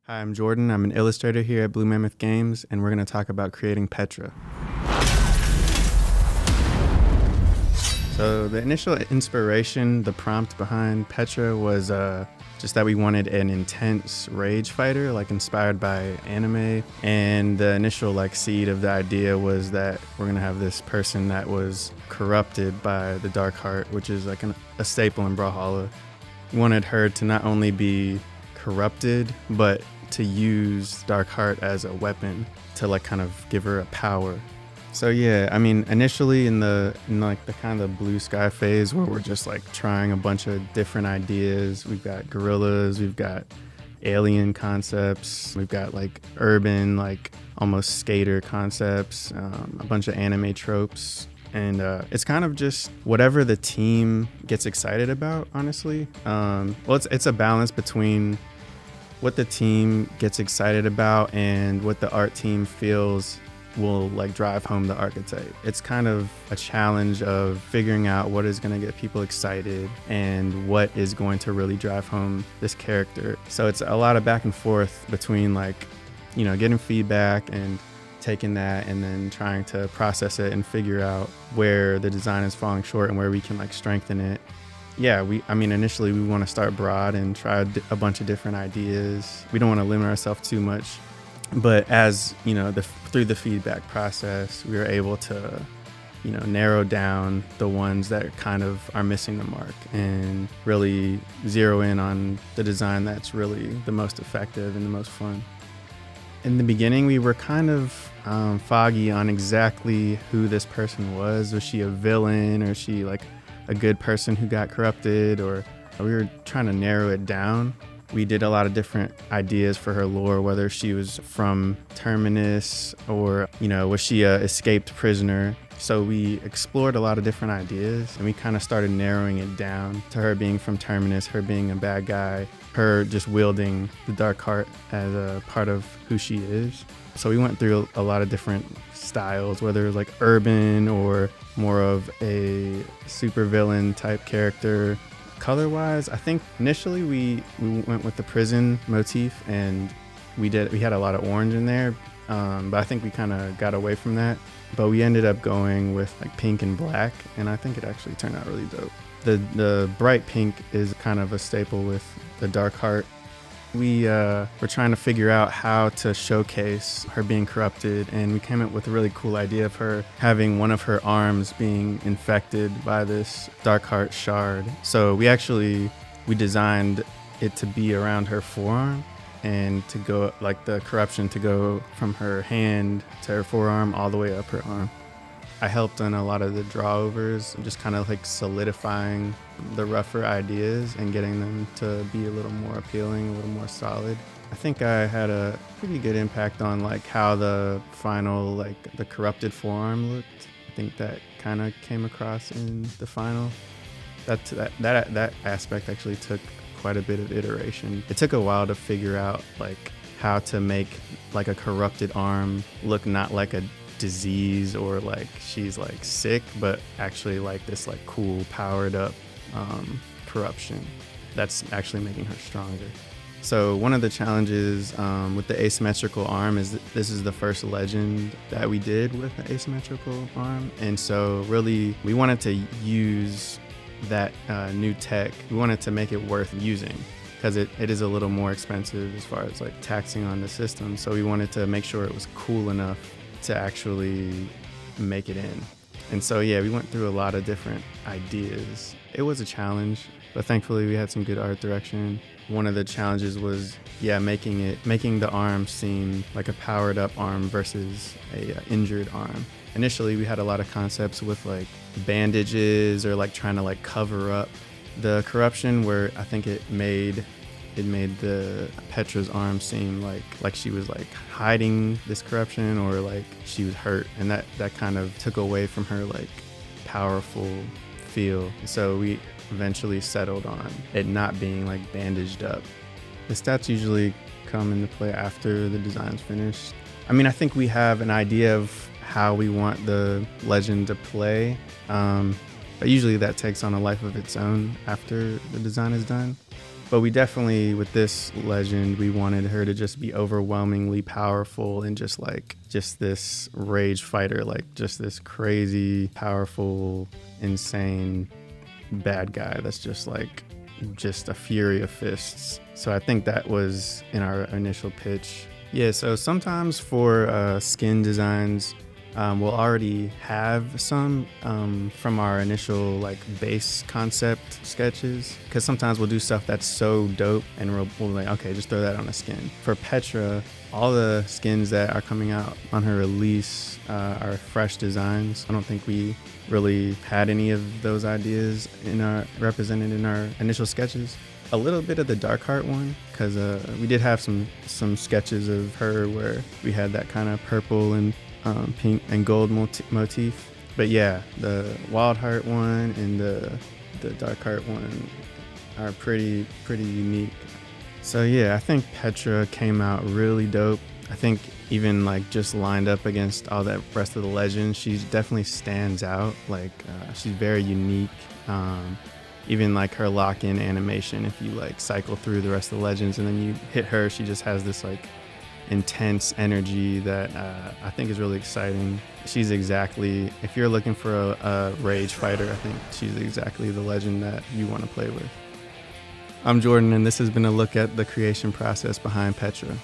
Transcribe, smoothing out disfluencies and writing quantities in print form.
Hi, I'm Jordan. I'm an illustrator here at Blue Mammoth Games, and we're going to talk about creating Petra. So the initial inspiration, the prompt behind Petra was just that we wanted an intense rage fighter, like inspired by anime. And the initial seed of the idea was that we're going to have this person that was corrupted by the Dark Heart, which is a staple in Brawlhalla. We wanted her to not only be corrupted, but to use Dark Heart as a weapon to kind of give her a power. So yeah, I mean, initially in the kind of blue sky phase where we're just trying a bunch of different ideas. We've got gorillas, we've got alien concepts, we've got urban, almost skater concepts, a bunch of anime tropes. And it's kind of just whatever the team gets excited about, honestly. It's a balance between what the team gets excited about and what the art team feels will drive home the archetype. It's kind of a challenge of figuring out what is going to get people excited and what is going to really drive home this character. So it's a lot of back and forth between getting feedback and taking that and then trying to process it and figure out where the design is falling short and where we can strengthen it. Yeah, initially we want to start broad and try a bunch of different ideas. We don't want to limit ourselves too much. But as, through the feedback process, we were able to, narrow down the ones that kind of are missing the mark and really zero in on the design that's really the most effective and the most fun. In the beginning, we were kind of foggy on exactly who this person was. Was she a villain, or is she a good person who got corrupted? Or we were trying to narrow it down. We did a lot of different ideas for her lore, whether she was from Terminus or, was she a escaped prisoner? So we explored a lot of different ideas and we kind of started narrowing it down to her being from Terminus, her being a bad guy, her just wielding the Dark Heart as a part of who she is. So we went through a lot of different styles, whether it was urban or more of a supervillain type character. Color-wise, I think initially we went with the prison motif and we had a lot of orange in there, but I think we kind of got away from that. But we ended up going with pink and black, and I think it actually turned out really dope. The bright pink is kind of a staple with the Dark Heart. We were trying to figure out how to showcase her being corrupted, and we came up with a really cool idea of her having one of her arms being infected by this Dark Heart shard. So we designed it to be around her forearm and to go the corruption to go from her hand to her forearm all the way up her arm. I helped on a lot of the drawovers, just kind of solidifying the rougher ideas and getting them to be a little more appealing, a little more solid. I think I had a pretty good impact on how the final, the corrupted forearm looked. I think that kind of came across in the final. That aspect actually took quite a bit of iteration. It took a while to figure out how to make a corrupted arm look not like a disease or she's sick, but actually this cool powered up corruption that's actually making her stronger. So one of the challenges with the asymmetrical arm is that this is the first legend that we did with the asymmetrical arm, and so really we wanted to use that new tech. We wanted to make it worth using because it is a little more expensive as far as taxing on the system, so we wanted to make sure it was cool enough to actually make it in. And so yeah, we went through a lot of different ideas. It was a challenge, but thankfully we had some good art direction. One of the challenges was making the arm seem like a powered up arm versus a injured arm. Initially we had a lot of concepts with bandages or trying to cover up the corruption, where I think it made the Petra's arm seem like she was hiding this corruption, or she was hurt, and that kind of took away from her powerful feel. So we eventually settled on it not being bandaged up. The stats usually come into play after the design's finished. I think we have an idea of how we want the legend to play, but usually that takes on a life of its own after the design is done. But we definitely, with this legend, we wanted her to just be overwhelmingly powerful and just this rage fighter, like just this crazy, powerful, insane bad guy that's just a fury of fists. So I think that was in our initial pitch. Yeah, so sometimes for skin designs, we'll already have some from our initial base concept sketches, because sometimes we'll do stuff that's so dope and we'll like, okay, just throw that on a skin. For Petra, all the skins that are coming out on her release are fresh designs. I don't think we really had any of those ideas represented in our initial sketches. A little bit of the Darkheart one, because we did have some sketches of her where we had that kind of purple and pink and gold motif. But yeah, the Wildheart one and the Darkheart one are pretty unique. So yeah, I think Petra came out really dope. I think even just lined up against all that rest of the legends, she definitely stands out. She's very unique. Even her lock-in animation, if you cycle through the rest of the legends and then you hit her, she just has this intense energy that I think is really exciting. She's exactly, if you're looking for a rage fighter, I think she's exactly the legend that you want to play with. I'm Jordan, and this has been a look at the creation process behind Petra.